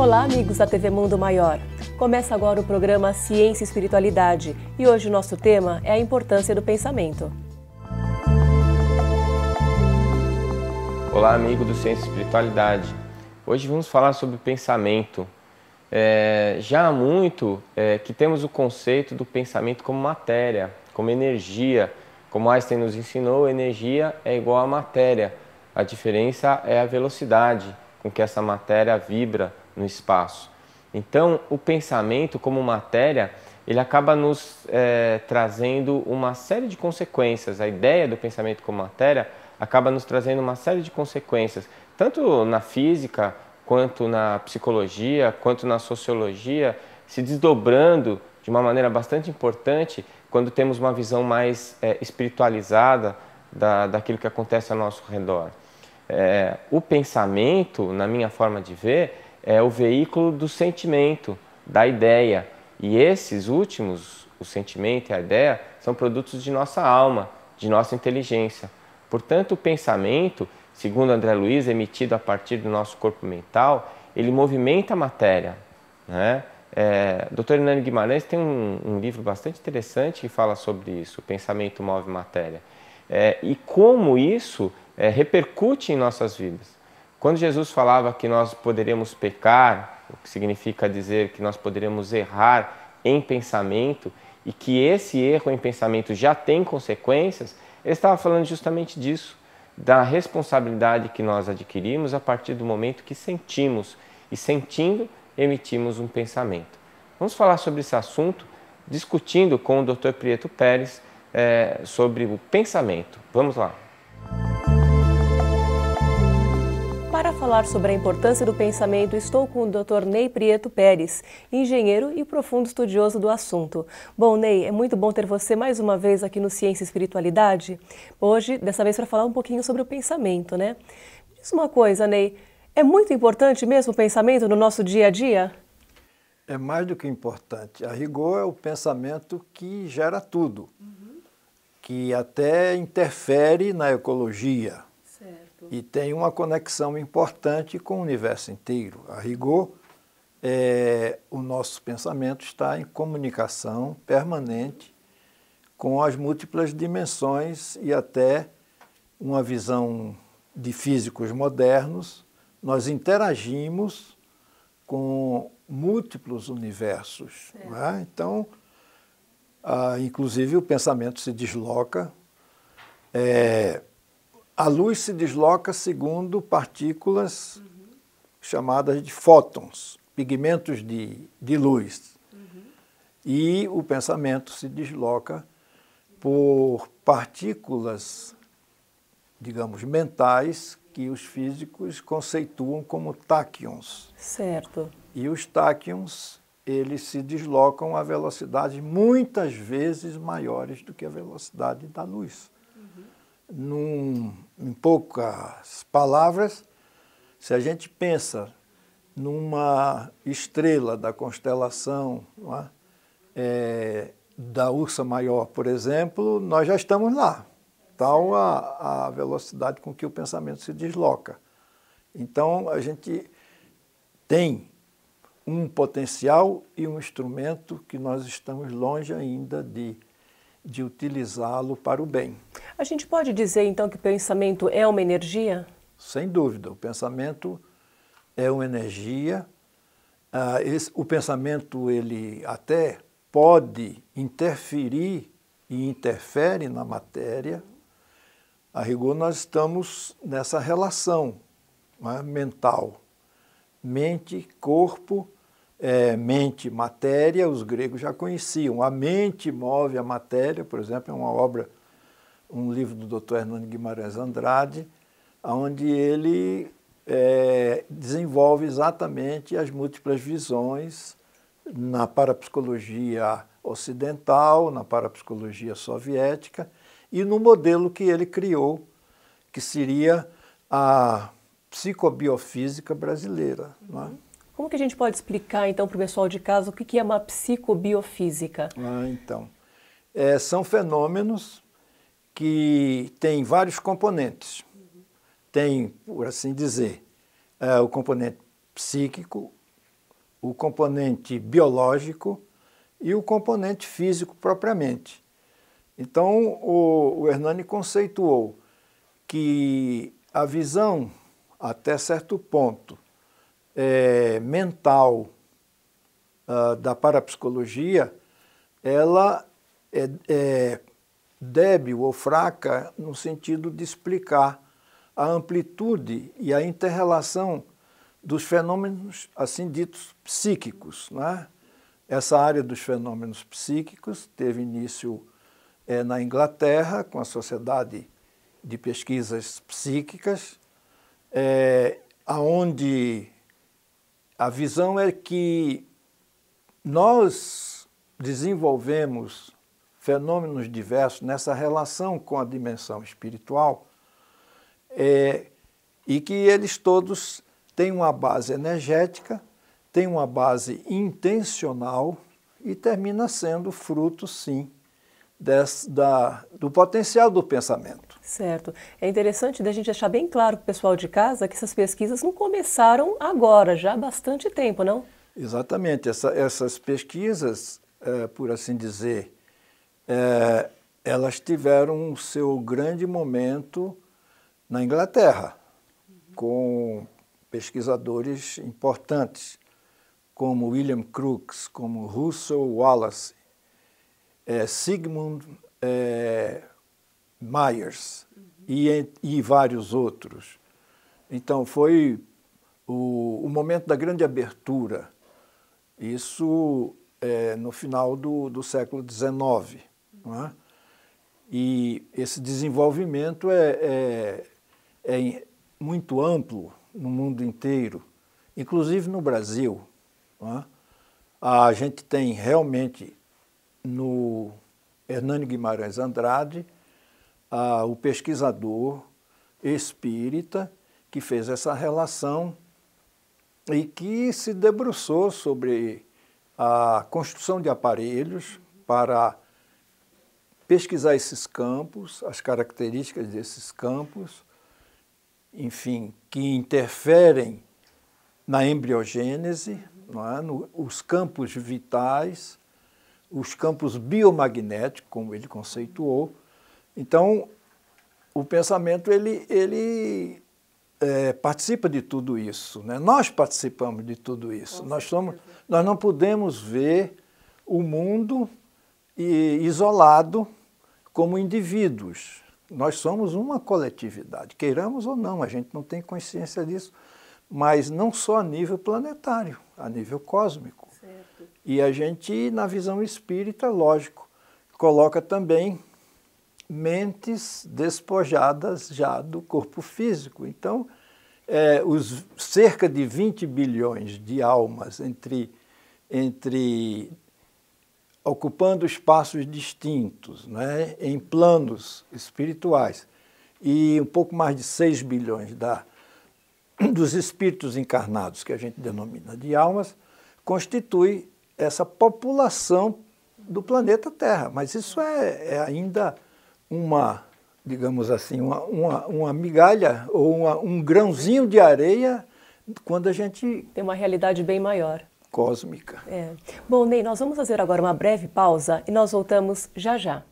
Olá, amigos da TV Mundo Maior. Começa agora o programa Ciência e Espiritualidade e hoje o nosso tema é a importância do pensamento. Olá, amigo do Ciência e Espiritualidade. Hoje vamos falar sobre pensamento. Já há muito que temos o conceito do pensamento como matéria, como energia. Como Einstein nos ensinou, energia é igual a matéria. A diferença é a velocidade com que essa matéria vibra no espaço. Então, o pensamento como matéria, ele acaba nos trazendo uma série de consequências. A ideia do pensamento como matéria acaba nos trazendo uma série de consequências, tanto na física, quanto na psicologia, quanto na sociologia, se desdobrando de uma maneira bastante importante quando temos uma visão mais espiritualizada daquilo que acontece ao nosso redor. O pensamento, na minha forma de ver, é o veículo do sentimento, da ideia. E esses últimos, o sentimento e a ideia, são produtos de nossa alma, de nossa inteligência. Portanto, o pensamento, segundo André Luiz, emitido a partir do nosso corpo mental, ele movimenta a matéria, né? Dr. Hernani Guimarães tem um livro bastante interessante que fala sobre isso, o pensamento move matéria. E como isso repercute em nossas vidas. Quando Jesus falava que nós poderíamos pecar, o que significa dizer que nós poderíamos errar em pensamento e que esse erro em pensamento já tem consequências, ele estava falando justamente disso, da responsabilidade que nós adquirimos a partir do momento que sentimos e sentindo emitimos um pensamento. Vamos falar sobre esse assunto discutindo com o Dr. Prieto Pérez sobre o pensamento. Vamos lá. Para falar sobre a importância do pensamento, estou com o Dr. Ney Prieto Pérez, engenheiro e profundo estudioso do assunto. Bom, Ney, é muito bom ter você mais uma vez aqui no Ciência e Espiritualidade. Hoje, dessa vez, para falar um pouquinho sobre o pensamento, né? Diz uma coisa, Ney, é muito importante mesmo o pensamento no nosso dia a dia? É mais do que importante. A rigor é o pensamento que gera tudo, que até interfere na ecologia. E tem uma conexão importante com o universo inteiro. A rigor, o nosso pensamento está em comunicação permanente com as múltiplas dimensões e até uma visão de físicos modernos. Nós interagimos com múltiplos universos. Não é? Então, inclusive, o pensamento se desloca. A luz se desloca segundo partículas chamadas de fótons, pigmentos de luz. E o pensamento se desloca por partículas, digamos, mentais, que os físicos conceituam como táquions. Certo. E os táquions, eles se deslocam a velocidades muitas vezes maiores do que a velocidade da luz. Em poucas palavras, se a gente pensa numa estrela da constelação da Ursa Maior, por exemplo, nós já estamos lá. Tal a velocidade com que o pensamento se desloca. Então, a gente tem um potencial e um instrumento que nós estamos longe ainda de utilizá-lo para o bem. A gente pode dizer, então, que o pensamento é uma energia? Sem dúvida, o pensamento é uma energia. O pensamento, ele até pode interferir e interfere na matéria. A rigor, nós estamos nessa relação mental. Mente, corpo, mente, matéria, os gregos já conheciam. A mente move a matéria, por exemplo, é uma obra, um livro do Dr. Hernani Guimarães Andrade, onde ele desenvolve exatamente as múltiplas visões na parapsicologia ocidental, na parapsicologia soviética e no modelo que ele criou, que seria a psicobiofísica brasileira. Não é? Como que a gente pode explicar, então, para o pessoal de casa o que é uma psicobiofísica? Então, são fenômenos que têm vários componentes. Tem, por assim dizer, o componente psíquico, o componente biológico e o componente físico propriamente. Então, o Hernani conceituou que a visão, até certo ponto, mental da parapsicologia, ela é débil ou fraca no sentido de explicar a amplitude e a inter-relação dos fenômenos, assim ditos, psíquicos, né? Essa área dos fenômenos psíquicos teve início na Inglaterra, com a Sociedade de Pesquisas Psíquicas, onde a visão é que nós desenvolvemos fenômenos diversos nessa relação com a dimensão espiritual, e que eles todos têm uma base energética, têm uma base intencional e termina sendo fruto, sim, do potencial do pensamento. Certo. É interessante da gente deixar bem claro para o pessoal de casa que essas pesquisas não começaram agora, já há bastante tempo, não? Exatamente. Essas pesquisas, por assim dizer, elas tiveram o seu grande momento na Inglaterra, com pesquisadores importantes, como William Crookes, como Russell Wallace, Sigmund Myers e vários outros. Então, foi o momento da grande abertura, isso no final do século XIX. Não é? E esse desenvolvimento é muito amplo no mundo inteiro, inclusive no Brasil. Não é? A gente tem realmente no Hernani Guimarães Andrade o pesquisador espírita que fez essa relação e que se debruçou sobre a construção de aparelhos para pesquisar esses campos, as características desses campos, enfim, que interferem na embriogênese, não é? Os campos vitais, os campos biomagnéticos, como ele conceituou. Então, o pensamento ele participa de tudo isso, né? Nós participamos de tudo isso. Nós não podemos ver o mundo isolado como indivíduos. Nós somos uma coletividade, queiramos ou não, a gente não tem consciência disso, mas não só a nível planetário, a nível cósmico. Certo. E a gente, na visão espírita, lógico, coloca também mentes despojadas já do corpo físico. Então, os cerca de 20 bilhões de almas ocupando espaços distintos, né, em planos espirituais, e um pouco mais de 6 bilhões dos espíritos encarnados, que a gente denomina de almas, constitui essa população do planeta Terra. Mas isso é ainda digamos assim, uma migalha ou um grãozinho de areia quando a gente... Tem uma realidade bem maior. Cósmica. Bom, Ney, nós vamos fazer agora uma breve pausa e nós voltamos já já.